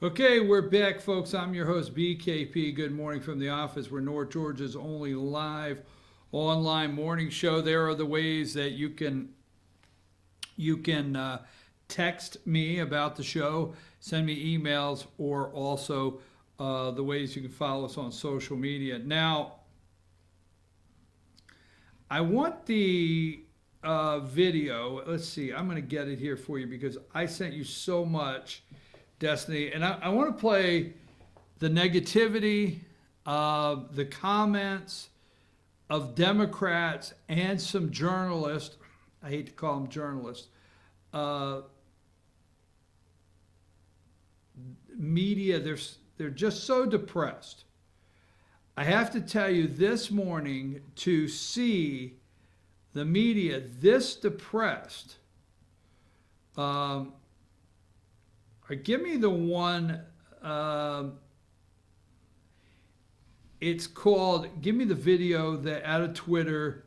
Okay, we're back, folks. I'm your host, BKP. Good morning from the office. We're North Georgia's only live online morning show. There are the ways that you can text me about the show, send me emails, or also the ways you can follow us on social media. Now, I want the video. Let's see. I'm going to get it here for you because I sent you so much, Destiny. And I want to play the negativity, the comments of Democrats and some journalists. I hate to call them journalists. Media, they're just so depressed. I have to tell you, this morning, to see the media this depressed, give me the one, it's called, give me the video that out of Twitter,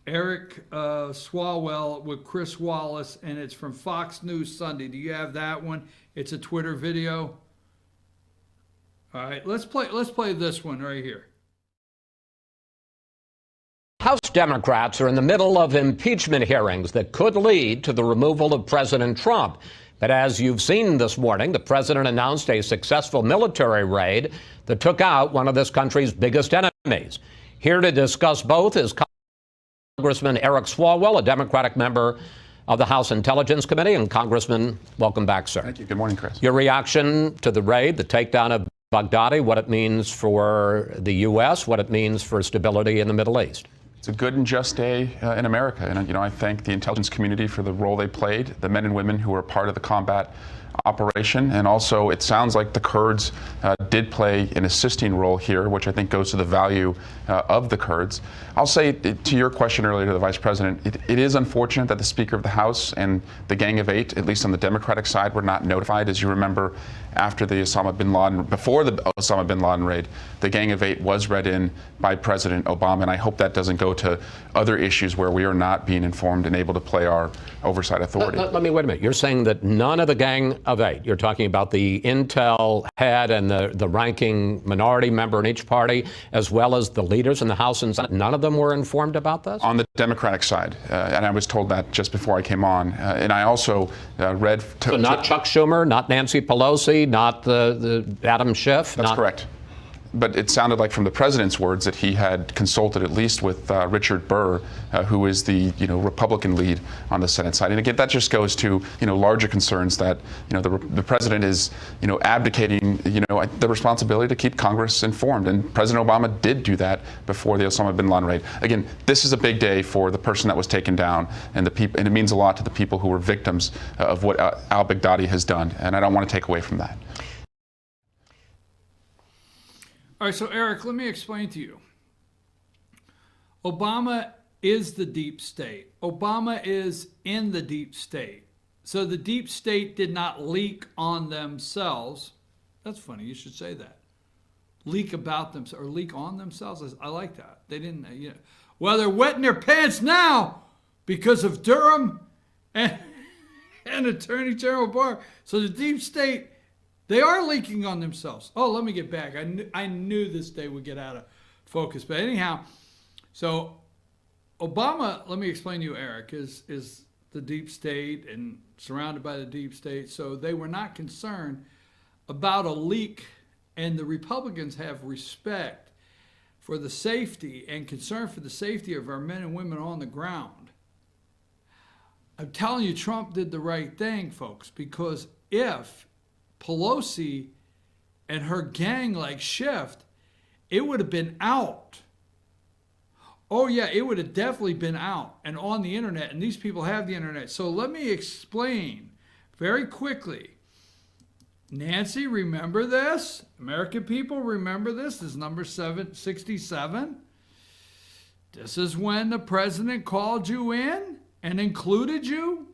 Eric Swalwell with Chris Wallace, and it's from Fox News Sunday. Do you have that one? It's a Twitter video. All right, let's play this one right here. House Democrats are in the middle of impeachment hearings that could lead to the removal of President Trump. But as you've seen this morning, the president announced a successful military raid that took out one of this country's biggest enemies. Here to discuss both is Congressman Eric Swalwell, a Democratic member of the House Intelligence Committee. And Congressman, welcome back, sir. Thank you. Good morning, Chris. Your reaction to the raid, the takedown of Baghdadi, what it means for the U.S., what it means for stability in the Middle East. It's a good and just day in America. And, I thank the intelligence community for the role they played, the men and women who were part of the combat operation. And also, it sounds like the Kurds did play an assisting role here, which I think goes to the value of the Kurds. I'll say to your question earlier to the Vice President, it is unfortunate that the Speaker of the House and the Gang of Eight, at least on the Democratic side, were not notified. As you remember, after the before the Osama bin Laden raid, the Gang of Eight was read in by President Obama, and I hope that doesn't go to other issues where we are not being informed and able to play our oversight authority. Let me wait a minute. You're saying that none of the Gang of Eight, you're talking about the intel head and the ranking minority member in each party, as well as the leaders in the House and Senate, none of them were informed about this? On the Democratic side, and I was told that just before I came on. And I also read... So not Chuck Schumer, not Nancy Pelosi, not the Adam Schiff? That's correct. But it sounded like from the president's words that he had consulted at least with Richard Burr, who is the Republican lead on the Senate side. And again, that just goes to larger concerns that the president is abdicating the responsibility to keep Congress informed. And President Obama did do that before the Osama bin Laden raid. Again, this is a big day for the person that was taken down and the people, and it means a lot to the people who were victims of what al-Baghdadi has done. And I don't want to take away from that. All right, so Eric, let me explain to you. Obama is the deep state. Obama is in the deep state. So the deep state did not leak on themselves. That's funny, you should say that. Leak about themselves or leak on themselves. I like that. They didn't, well, they're wetting their pants now because of Durham and Attorney General Barr. So the deep state, they are leaking on themselves. Oh, let me get back. I knew this day would get out of focus. But anyhow, so Obama, let me explain to you, Eric, is the deep state and surrounded by the deep state. So they were not concerned about a leak. And the Republicans have respect for the safety and concern for the safety of our men and women on the ground. I'm telling you, Trump did the right thing, folks, because if Pelosi and her gang like Schiff, it would have been out. Oh yeah, it would have definitely been out and on the internet, and these people have the internet. So let me explain very quickly. Nancy, remember this? American people, remember this? This is number 767. This is when the president called you in and included you.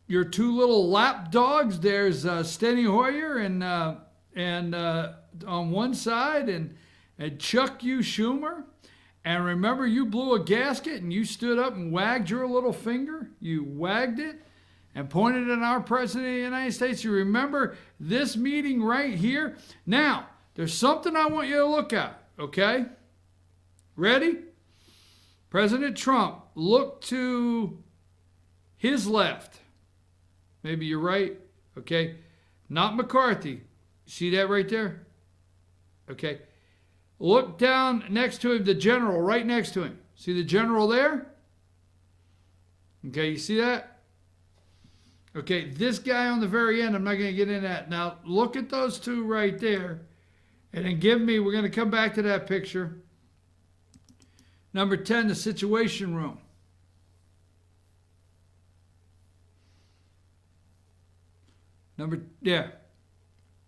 Your two little lap dogs, there's Steny Hoyer and on one side and Chuck U. Schumer. And remember, you blew a gasket and you stood up and wagged your little finger. You wagged it. and pointed at our President of the United States. You remember this meeting right here? Now, there's something I want you to look at, okay? Ready? President Trump looked to his left. Maybe you're right, okay? Not McCarthy. See that right there? Okay. Look down next to him, the general, right next to him. See the general there? Okay, you see that? Okay, this guy on the very end, I'm not going to get into that. Now, look at those two right there. And then give me, we're going to come back to that picture. Number 10, the Situation Room. Yeah,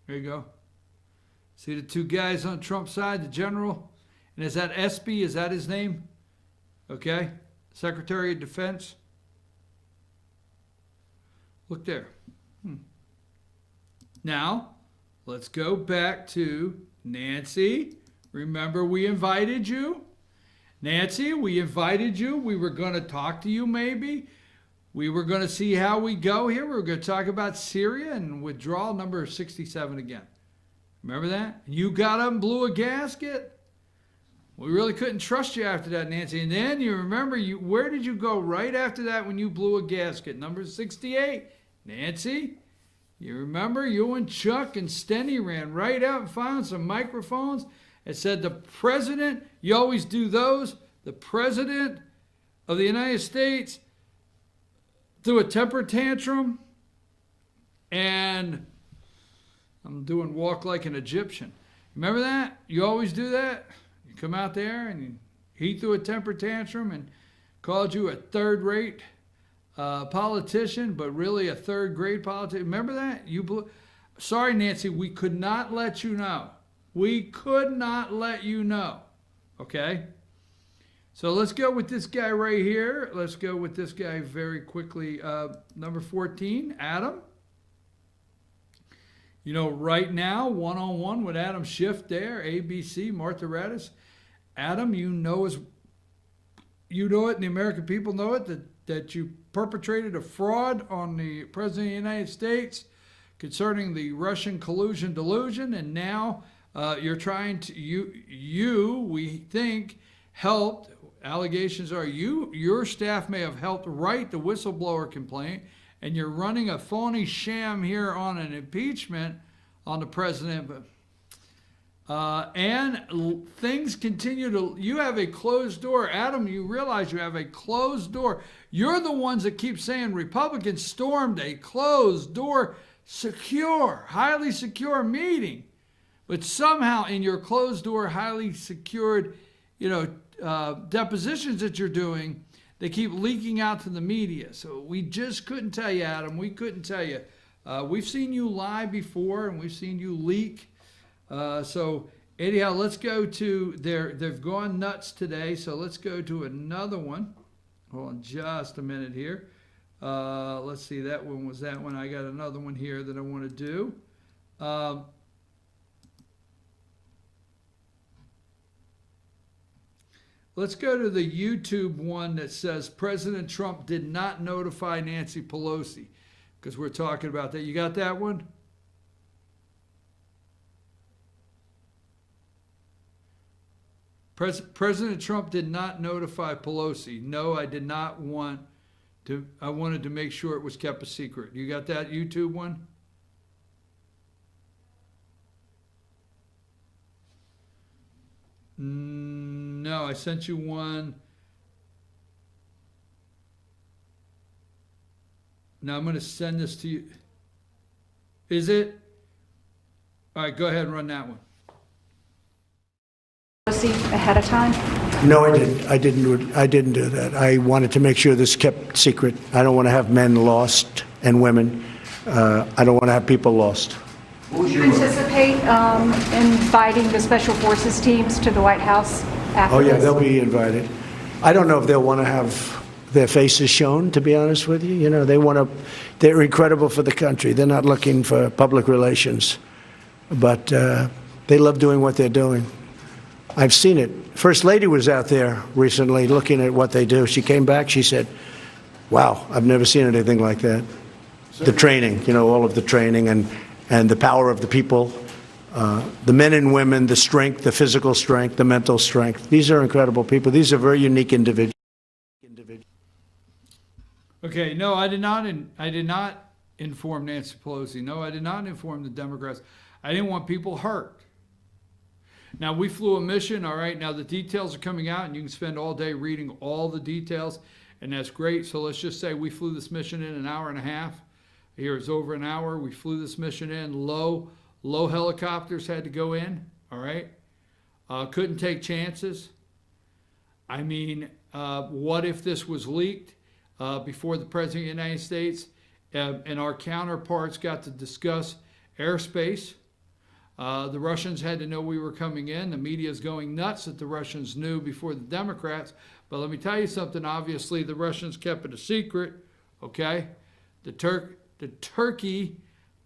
there you go. See the two guys on Trump's side, the general? And is that Espy? Is that his name? Okay, Secretary of Defense. Look there. Now, let's go back to Nancy. Remember we invited you? Nancy, we invited you. We were going to talk to you maybe. We were going to see how we go here. We were going to talk about Syria and withdrawal number 67 again. Remember that? You got up and blew a gasket. We really couldn't trust you after that, Nancy. And then you remember, where did you go right after that when you blew a gasket? Number 68. Nancy, you remember you and Chuck and Steny ran right out and found some microphones and said the president, you always do those, the president of the United States threw a temper tantrum, and I'm doing walk like an Egyptian. Remember that? You always do that? You come out there and he threw a temper tantrum and called you a third-rate politician, but really a third-grade politician. Remember that? Sorry, Nancy, we could not let you know. We could not let you know. Okay? So let's go with this guy right here. Let's go with this guy very quickly. Number 14, Adam. You know, right now, one-on-one with Adam Schiff there, ABC, Martha Raddatz. Adam, you know it, and the American people know it, that you perpetrated a fraud on the President of the United States concerning the Russian collusion delusion, and now you're trying to, we think, helped, allegations are your staff may have helped write the whistleblower complaint, and you're running a phony sham here on an impeachment on the president. And things continue to, you have a closed door. Adam, you realize you have a closed door. You're the ones that keep saying Republicans stormed a closed door, secure, highly secure meeting. But somehow in your closed door, highly secured, depositions that you're doing, they keep leaking out to the media. So we just couldn't tell you, Adam. We couldn't tell you. We've seen you lie before, and we've seen you leak. So anyhow, let's go to they've gone nuts today. So let's go to another one. Hold on just a minute here. Let's see, that one was that one. I got another one here that I want to do. Let's go to the YouTube one that says President Trump did not notify Nancy Pelosi, because we're talking about that. You got that one? President Trump did not notify Pelosi. No, I did not want to. I wanted to make sure it was kept a secret. You got that YouTube one? No, I sent you one. Now I'm going to send this to you. Is it? All right, go ahead and run that one. Ahead of time? No, I didn't. I didn't do that. I wanted to make sure this kept secret. I don't want to have men lost and women. I don't want to have people lost. Do you anticipate inviting the Special Forces teams to the White House after Oh, yeah, this? they'll be invited. I don't know if they'll want to have their faces shown, to be honest with you. They're incredible for the country. They're not looking for public relations. But they love doing what they're doing. I've seen it. First Lady was out there recently looking at what they do. She came back, she said, wow, I've never seen anything like that. the training, all of the training and the power of the people, the men and women, the strength, the physical strength, the mental strength. These are incredible people. These are very unique individuals. Okay, no, I did not inform Nancy Pelosi. No, I did not inform the Democrats. I didn't want people hurt. Now, we flew a mission, all right? Now, the details are coming out, and you can spend all day reading all the details, and that's great. So let's just say we flew this mission in an hour and a half. Here it's over an hour. We flew this mission in. Low helicopters had to go in, all right? Couldn't take chances. I mean, what if this was leaked before the President of the United States and our counterparts got to discuss airspace? The Russians had to know we were coming in. The media is going nuts that the Russians knew before the Democrats. But let me tell you something. Obviously, the Russians kept it a secret, okay? The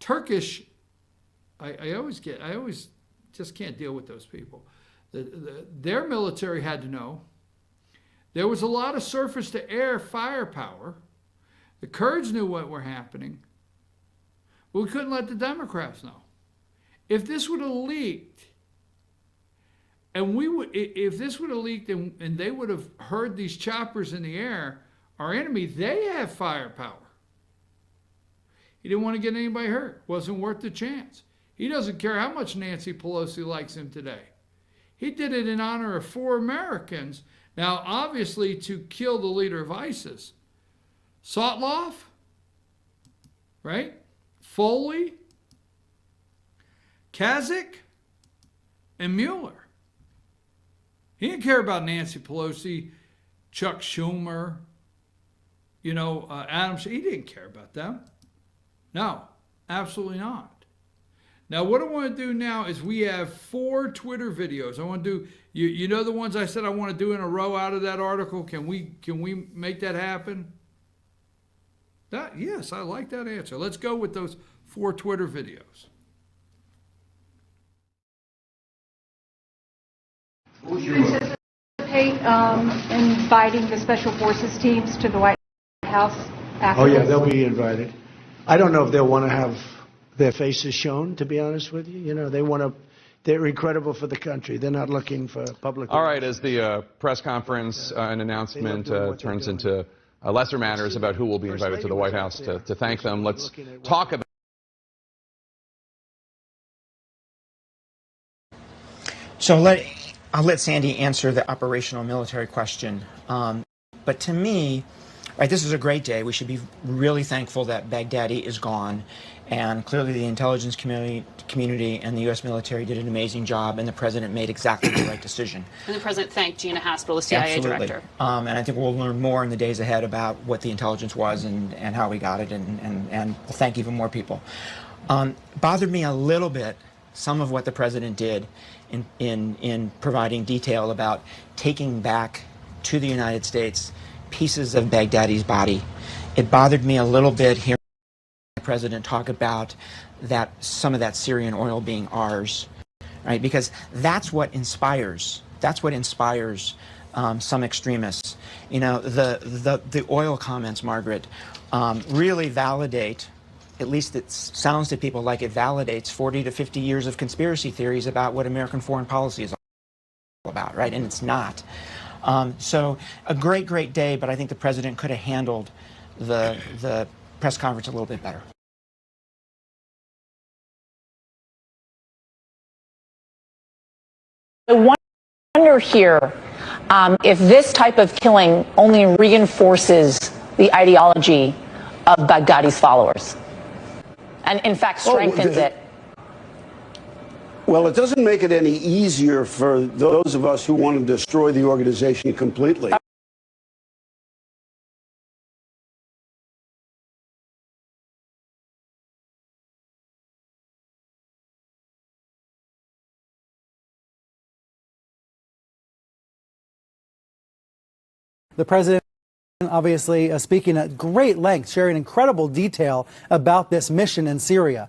Turkish, I always just can't deal with those people. Their military had to know. There was a lot of surface-to-air firepower. The Kurds knew what were happening. But we couldn't let the Democrats know. If this would have leaked, and they would have heard these choppers in the air, our enemy, they have firepower. He didn't want to get anybody hurt. Wasn't worth the chance. He doesn't care how much Nancy Pelosi likes him today. He did it in honor of 4 Americans. Now, obviously, to kill the leader of ISIS. Sotloff, right? Foley, Kasich, and Mueller. He didn't care about Nancy Pelosi, Chuck Schumer, Adam. He didn't care about them. No, absolutely not. Now, what I want to do now is we have 4 Twitter videos. I want to do, you know the ones I said I want to do in a row out of that article? Can we make that happen? Yes, I like that answer. Let's go with those 4 Twitter videos. Do you anticipate inviting the Special Forces teams to the White House after Oh, yeah, this? they'll be invited. I don't know if they'll want to have their faces shown, to be honest with you. They're incredible for the country. They're not looking for public. All right, as the press conference and announcement turns into lesser matters about who will be invited to the White House to thank them, let's talk about. So I'll let Sandy answer the operational military question. But to me, right, this is a great day. We should be really thankful that Baghdadi is gone. And clearly the intelligence community and the U.S. military did an amazing job, and the president made exactly the right decision. And the president thanked Gina Haspel, the CIA director. And I think we'll learn more in the days ahead about what the intelligence was and how we got it, and we'll thank even more people. Bothered me a little bit some of what the president did in providing detail about taking back to the United States pieces of Baghdadi's body. It bothered me a little bit hearing the president talk about some of that Syrian oil being ours, right? Because that's what inspires some extremists. The oil comments, Margaret, really validate. At least it sounds to people like it validates 40 to 50 years of conspiracy theories about what American foreign policy is all about, right? And it's not. So a great day, but I think the president could have handled the press conference a little bit better. I wonder here if this type of killing only reinforces the ideology of Baghdadi's followers and, in fact, strengthens it. Well, it doesn't make it any easier for those of us who want to destroy the organization completely. The president obviously speaking at great length, sharing incredible detail about this mission in Syria.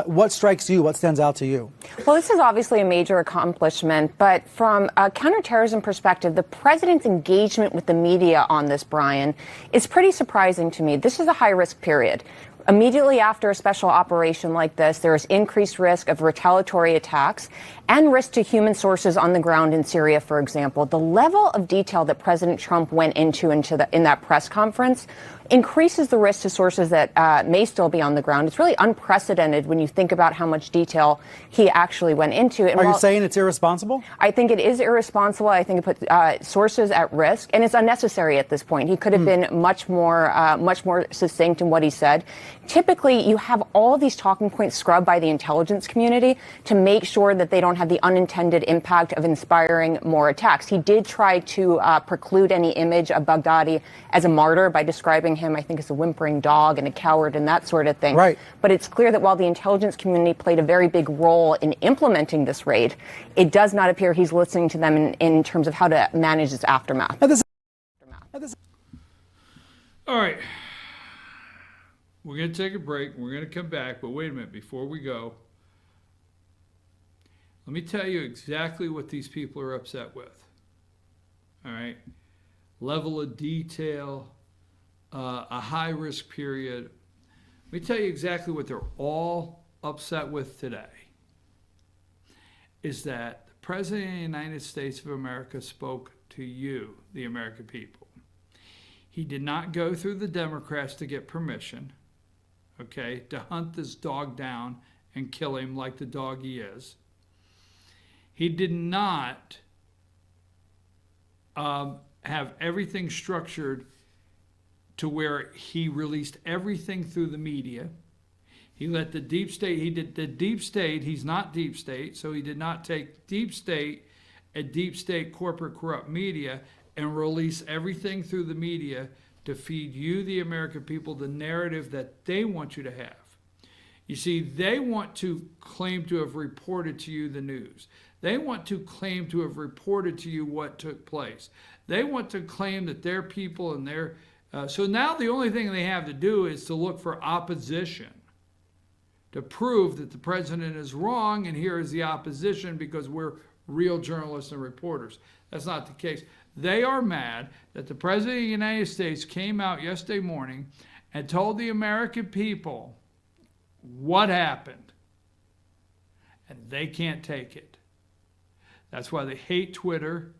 What strikes you? What stands out to you? Well, this is obviously a major accomplishment, but from a counterterrorism perspective, the president's engagement with the media on this, Brian, is pretty surprising to me. This is a high-risk period. Immediately after a special operation like this, there is increased risk of retaliatory attacks and risk to human sources on the ground in Syria, for example. The level of detail that President Trump went into in that press conference increases the risk to sources that may still be on the ground. It's really unprecedented when you think about how much detail he actually went into. And Are you saying it's irresponsible? I think it is irresponsible. I think it puts sources at risk, and it's unnecessary at this point. He could have been much more succinct in what he said. Typically, you have all of these talking points scrubbed by the intelligence community to make sure that they don't have the unintended impact of inspiring more attacks. He did try to preclude any image of Baghdadi as a martyr by describing him, I think, as a whimpering dog and a coward and that sort of thing. Right. But it's clear that while the intelligence community played a very big role in implementing this raid, it does not appear he's listening to them in terms of how to manage its aftermath. All right. We're going to take a break. We're going to come back. But wait a minute. Before we go, let me tell you exactly what these people are upset with. All right. Level of detail, a high-risk period. Let me tell you exactly what they're all upset with today. Is that the President of the United States of America spoke to you, the American people. He did not go through the Democrats to get permission, okay, to hunt this dog down and kill him like the dog he is. He did not have everything structured to where he released everything through the media. He let the deep state, he did the deep state, he's not deep state, so he did not take deep state, a deep state corporate corrupt media, and release everything through the media to feed you, the American people, the narrative that they want you to have. You see, they want to claim to have reported to you the news. They want to claim to have reported to you what took place. They want to claim that their people and their... so now the only thing they have to do is to look for opposition to prove that the president is wrong, and here is the opposition because we're real journalists and reporters. That's not the case. They are mad that the President of the United States came out yesterday morning and told the American people what happened. And they can't take it. That's why they hate Twitter,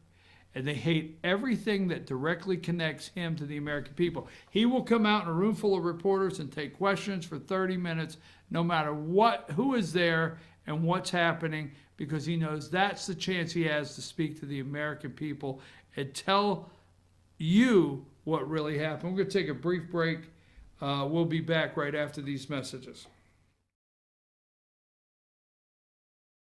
and they hate everything that directly connects him to the American people. He will come out in a room full of reporters and take questions for 30 minutes, no matter who is there and what's happening, because he knows that's the chance he has to speak to the American people and tell you what really happened. We're going to take a brief break. We'll be back right after these messages.